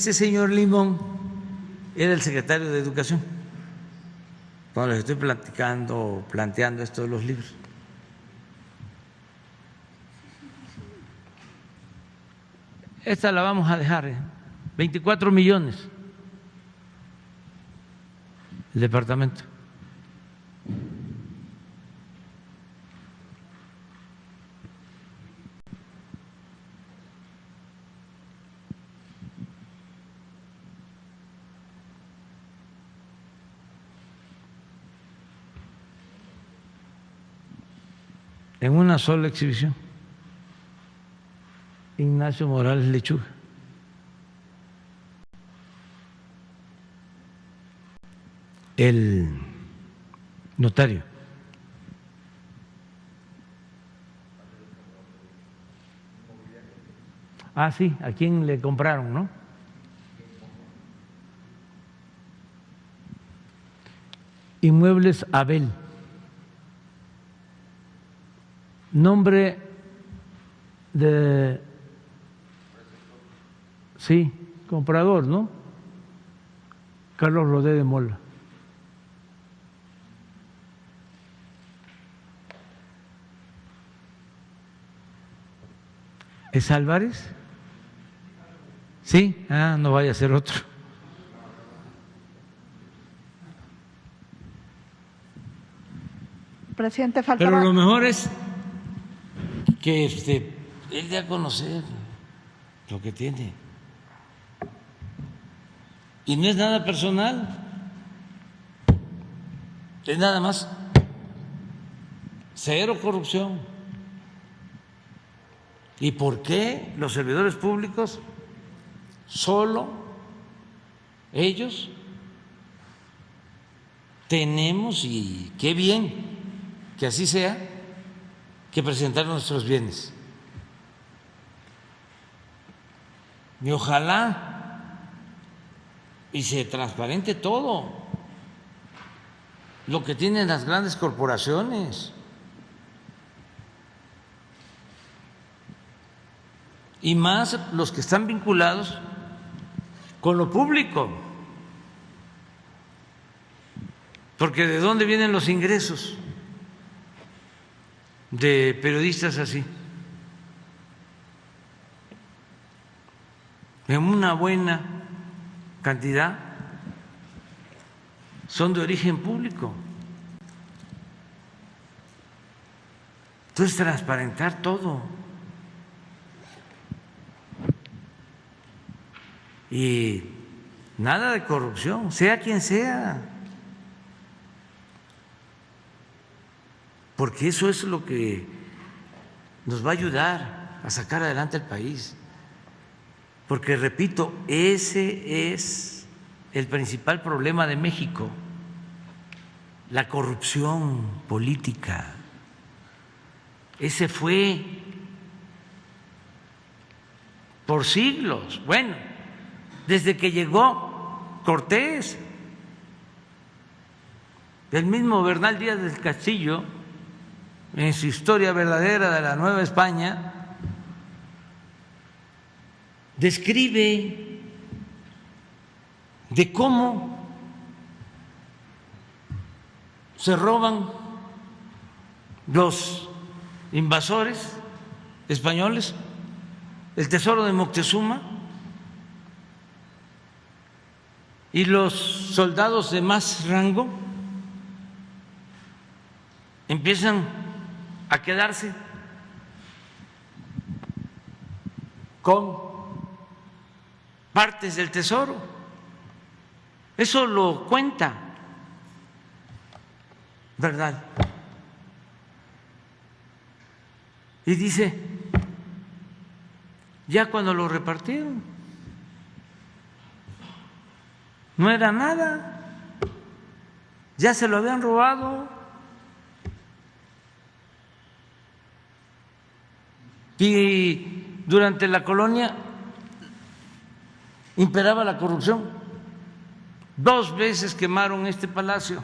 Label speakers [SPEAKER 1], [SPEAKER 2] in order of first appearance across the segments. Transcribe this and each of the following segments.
[SPEAKER 1] Ese señor Limón era el secretario de Educación, cuando les estoy planteando esto de los libros. Esta la vamos a dejar, 24 millones el departamento. En una sola exhibición. Ignacio Morales Lechuga. El notario. Ah, sí, ¿a quién le compraron, no? Inmuebles Abel. Nombre de, sí, comprador, ¿no? Carlos Rodé de Mola. ¿Es Álvarez? Sí, no vaya a ser otro.
[SPEAKER 2] Presidente, faltaba.
[SPEAKER 1] Pero lo mejor es que él dé a conocer lo que tiene. Y no es nada personal, es nada más cero corrupción. ¿Y por qué los servidores públicos solo ellos tenemos, y qué bien que así sea, que presentar nuestros bienes? Y ojalá y se transparente todo lo que tienen las grandes corporaciones, y más los que están vinculados con lo público, porque ¿de dónde vienen los ingresos de periodistas así? En una buena cantidad son de origen público. Entonces, transparentar todo. Y nada de corrupción, sea quien sea, porque eso es lo que nos va a ayudar a sacar adelante el país. Porque, repito, ese es el principal problema de México, la corrupción política. Ese fue por siglos, bueno, desde que llegó Cortés. El mismo Bernal Díaz del Castillo, en su Historia verdadera de la Nueva España, describe de cómo se roban los invasores españoles el tesoro de Moctezuma, y los soldados de más rango empiezan a quedarse con partes del tesoro. Eso lo cuenta Bernal. Y dice, ya cuando lo repartieron, no era nada, ya se lo habían robado. Y durante la colonia imperaba la corrupción. 2 veces quemaron este palacio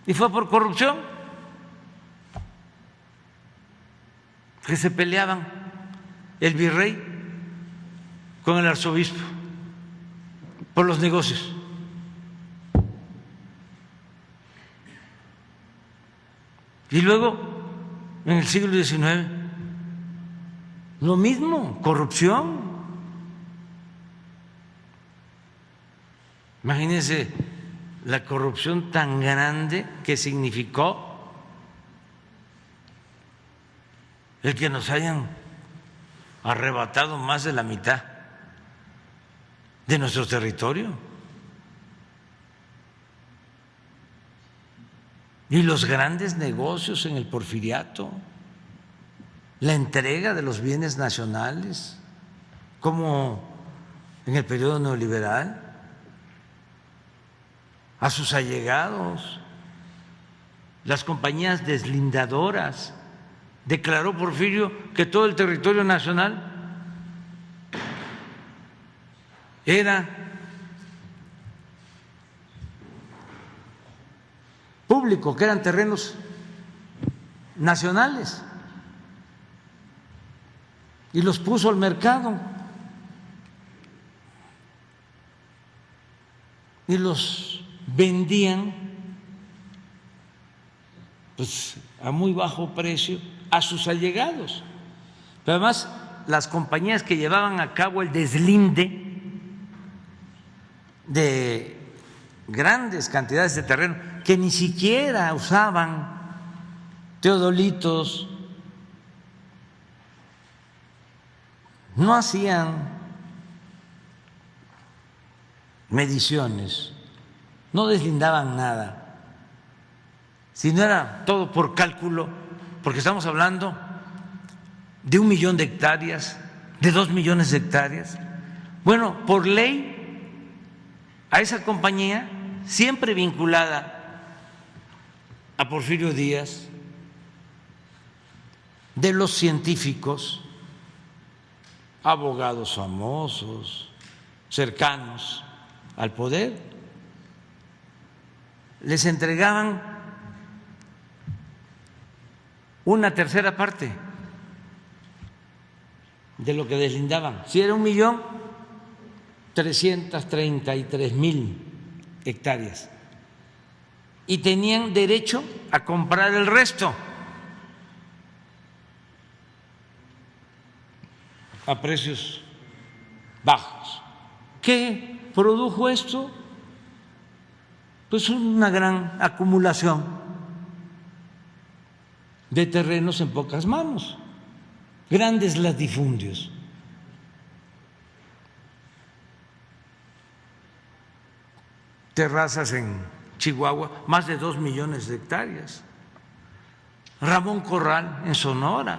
[SPEAKER 1] y fue por corrupción, que se peleaban el virrey con el arzobispo por los negocios. Y luego, en el siglo XIX, lo mismo, corrupción. Imagínense la corrupción tan grande que significó el que nos hayan arrebatado más de la mitad de nuestro territorio. Y los grandes negocios en el porfiriato, la entrega de los bienes nacionales, como en el periodo neoliberal, a sus allegados, las compañías deslindadoras. Declaró Porfirio que todo el territorio nacional era público, que eran terrenos nacionales, y los puso al mercado y los vendían pues a muy bajo precio a sus allegados. Pero además las compañías que llevaban a cabo el deslinde de grandes cantidades de terreno que ni siquiera usaban teodolitos, no hacían mediciones, no deslindaban nada, sino era todo por cálculo, porque estamos hablando de 1 millón de hectáreas, de 2 millones de hectáreas. Bueno, por ley, a esa compañía, siempre vinculada a Porfirio Díaz, de los científicos, abogados famosos, cercanos al poder, les entregaban una tercera parte de lo que deslindaban. Si era 1.333.000 hectáreas, y tenían derecho a comprar el resto a precios bajos. ¿Qué produjo esto? Pues una gran acumulación de terrenos en pocas manos, grandes latifundios. Terrazas en Chihuahua, más de 2 millones de hectáreas. Ramón Corral en Sonora,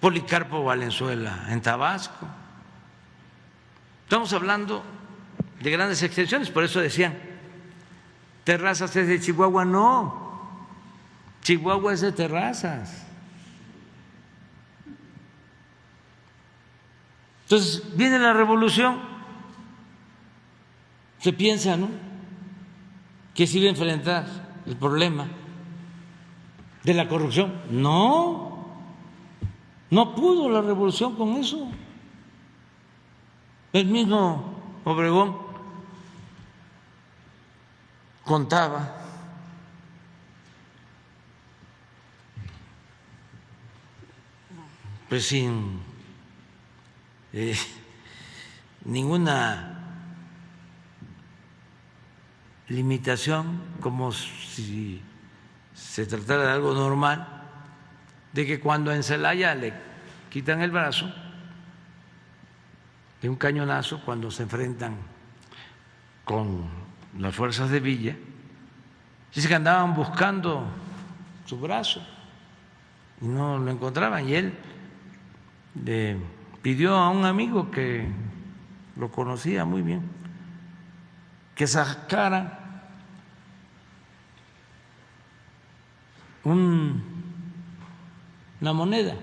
[SPEAKER 1] Policarpo Valenzuela en Tabasco. Estamos hablando de grandes extensiones, por eso decían, Terrazas es de Chihuahua. No, Chihuahua es de Terrazas. Entonces viene la revolución, se piensa, ¿no?, que se iba a enfrentar el problema de la corrupción. No, no pudo la revolución con eso. El mismo Obregón contaba pues sin ninguna limitación, como si se tratara de algo normal, de que cuando en Celaya le quitan el brazo de un cañonazo, cuando se enfrentan con las fuerzas de Villa, dice que andaban buscando su brazo y no lo encontraban, y él le pidió a un amigo que lo conocía muy bien que sacara una moneda,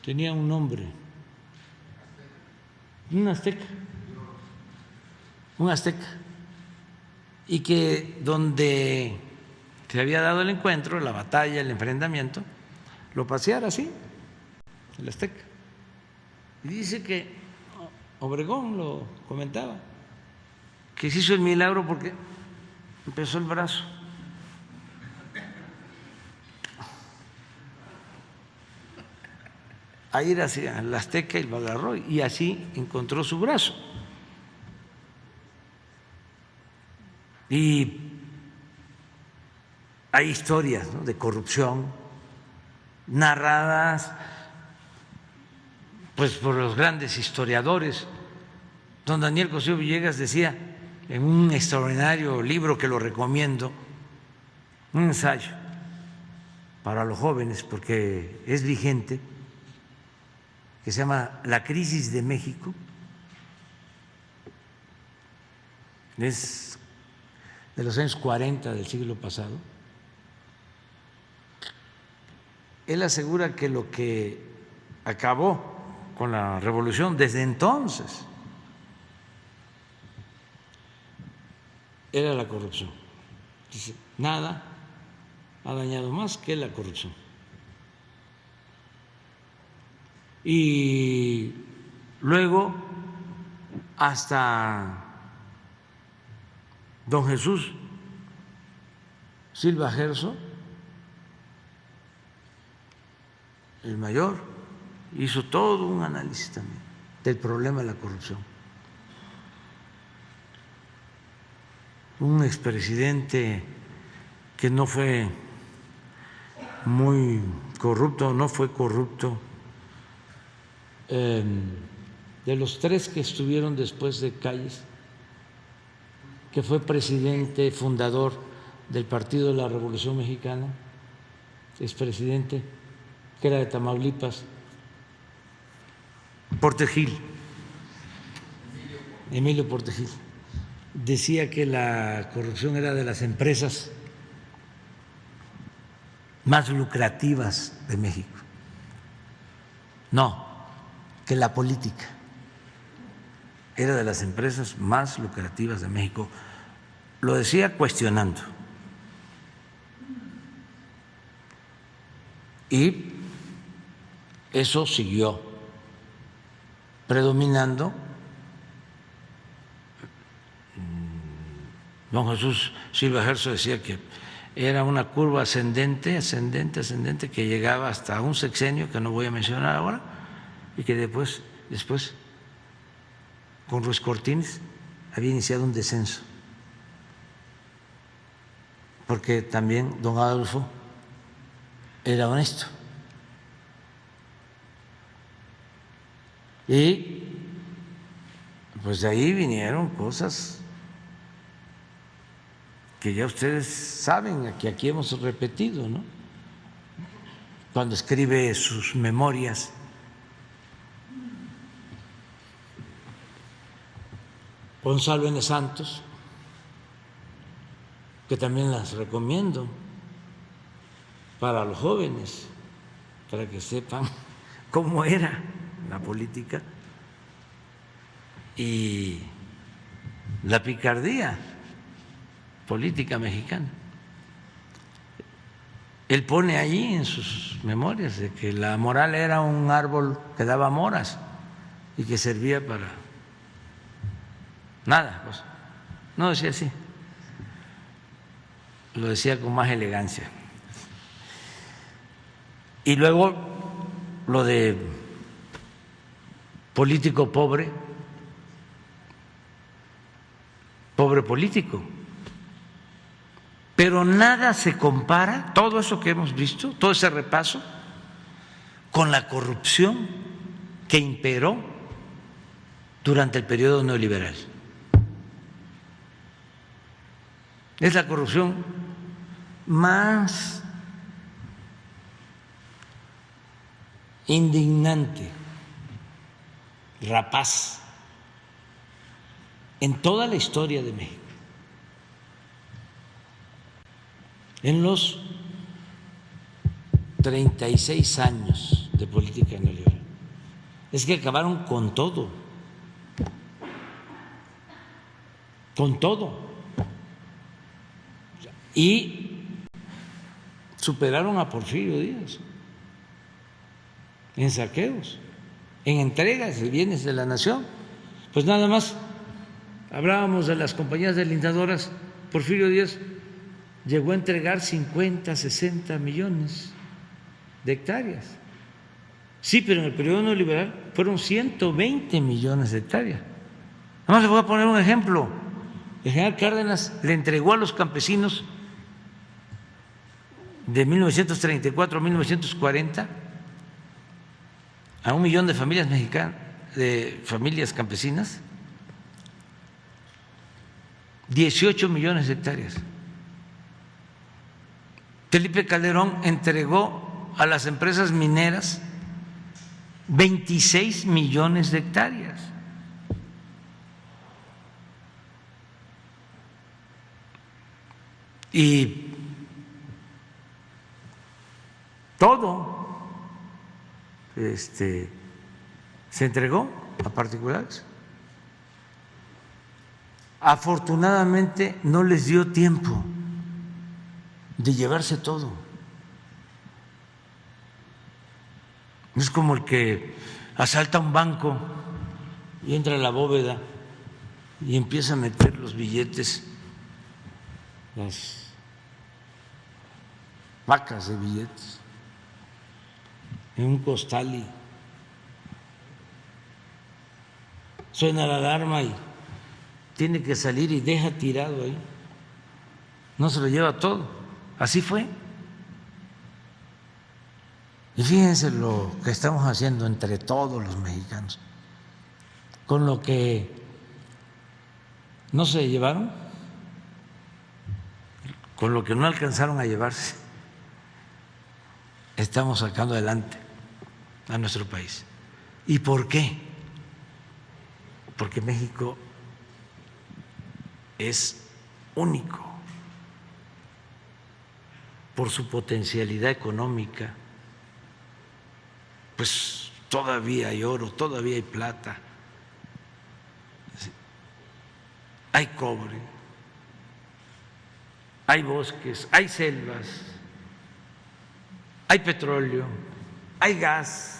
[SPEAKER 1] tenía un nombre, un azteca, y que donde se había dado el encuentro, la batalla, el enfrentamiento, lo paseara así, el azteca. Y dice que Obregón lo comentaba, que se hizo el milagro porque empezó el brazo. A ir hacia la Azteca y lo agarró y así encontró su brazo. Y hay historias, ¿no?, de corrupción narradas pues por los grandes historiadores. Don Daniel Cosío Villegas decía en un extraordinario libro que lo recomiendo, un ensayo para los jóvenes porque es vigente, que se llama La crisis de México. Es de los años 40 del siglo pasado. Él asegura que lo que acabó con la revolución desde entonces era la corrupción. Dice, nada ha dañado más que la corrupción. Y luego hasta don Jesús Silva Gerso, el mayor, hizo todo un análisis también del problema de la corrupción. Un expresidente que no fue muy corrupto, no fue corrupto, de los tres que estuvieron después de Calles, que fue presidente fundador del Partido de la Revolución Mexicana, expresidente, que era de Tamaulipas, Porter Gil, Emilio Porter Gil, decía que la corrupción era de las empresas más lucrativas de México. No, que la política era de las empresas más lucrativas de México. Lo decía cuestionando. Y eso siguió predominando. Don Jesús Silva Gerso decía que era una curva ascendente, ascendente, ascendente, que llegaba hasta un sexenio que no voy a mencionar ahora, y que después con Ruiz Cortines había iniciado un descenso, porque también don Adolfo era honesto. Y pues de ahí vinieron cosas que ya ustedes saben, que aquí hemos repetido, ¿no? Cuando escribe sus memorias, Gonzalo N. Santos, que también las recomiendo para los jóvenes, para que sepan cómo era la política y la picardía política mexicana. Él pone allí en sus memorias de que la moral era un árbol que daba moras y que servía para nada, pues. No decía así, lo decía con más elegancia. Y luego lo de político pobre, pobre político. Pero nada se compara, todo eso que hemos visto, todo ese repaso, con la corrupción que imperó durante el periodo neoliberal. Es la corrupción más indignante, rapaz, en toda la historia de México. En los 36 años de política neoliberal, es que acabaron con todo, y superaron a Porfirio Díaz en saqueos, en entregas de bienes de la nación. Pues nada más, hablábamos de las compañías delindadoras. Porfirio Díaz llegó a entregar 50, 60 millones de hectáreas. Sí, pero en el periodo neoliberal fueron 120 millones de hectáreas. Nada más les voy a poner un ejemplo. El general Cárdenas le entregó a los campesinos de 1934 a 1940 a 1 millón de familias mexicanas, de familias campesinas, 18 millones de hectáreas. Felipe Calderón entregó a las empresas mineras 26 millones de hectáreas. Y todo se entregó a particulares. Afortunadamente no les dio tiempo de llevarse todo. No es como el que asalta un banco y entra a la bóveda y empieza a meter los billetes, las vacas de billetes, en un costal y suena la alarma y tiene que salir y deja tirado ahí. No se lo lleva todo. Así fue. Y fíjense lo que estamos haciendo entre todos los mexicanos. Con lo que no se llevaron, con lo que no alcanzaron a llevarse, estamos sacando adelante a nuestro país. ¿Y por qué? Porque México es único por su potencialidad económica. Pues todavía hay oro, todavía hay plata, hay cobre, hay bosques, hay selvas, hay petróleo, hay gas.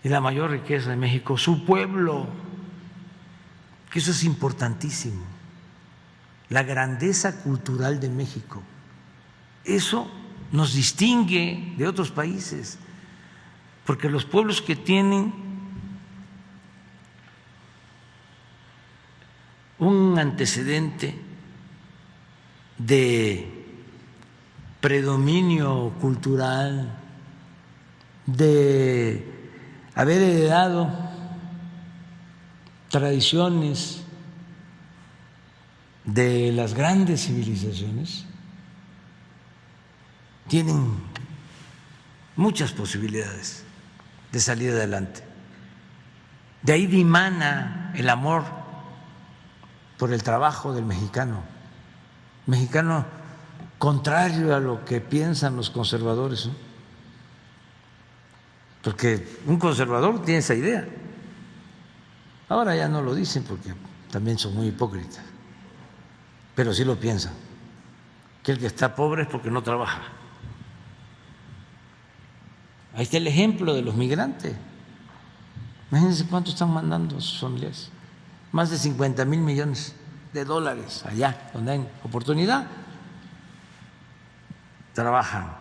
[SPEAKER 1] Y la mayor riqueza de México, su pueblo, que eso es importantísimo, la grandeza cultural de México. Eso nos distingue de otros países, porque los pueblos que tienen un antecedente de predominio cultural, de haber heredado tradiciones de las grandes civilizaciones, tienen muchas posibilidades de salir adelante. De ahí dimana el amor por el trabajo del mexicano. Mexicano contrario a lo que piensan los conservadores, ¿no? Porque un conservador tiene esa idea. Ahora ya no lo dicen porque también son muy hipócritas, pero sí lo piensan, que el que está pobre es porque no trabaja. Ahí está el ejemplo de los migrantes. Imagínense cuánto están mandando a sus familias. Más de 50 mil millones de dólares allá, donde hay oportunidad. Trabajan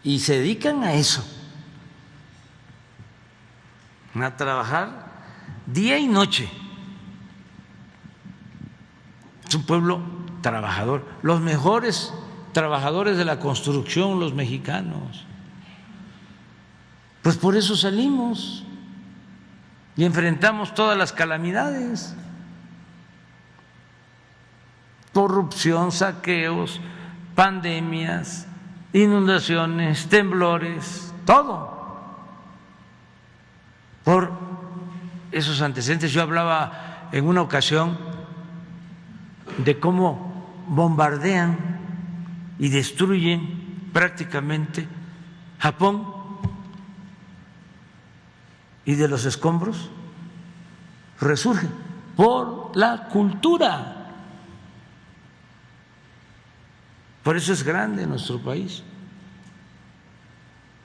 [SPEAKER 1] y se dedican a eso, a trabajar día y noche. Es un pueblo trabajador, los mejores trabajadores de la construcción, los mexicanos. Pues por eso salimos y enfrentamos todas las calamidades: corrupción, saqueos, pandemias, inundaciones, temblores, todo por esos antecedentes. Yo hablaba en una ocasión de cómo bombardean y destruyen prácticamente Japón, y de los escombros resurgen por la cultura. Por eso es grande nuestro país.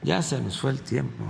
[SPEAKER 1] Ya se nos fue el tiempo.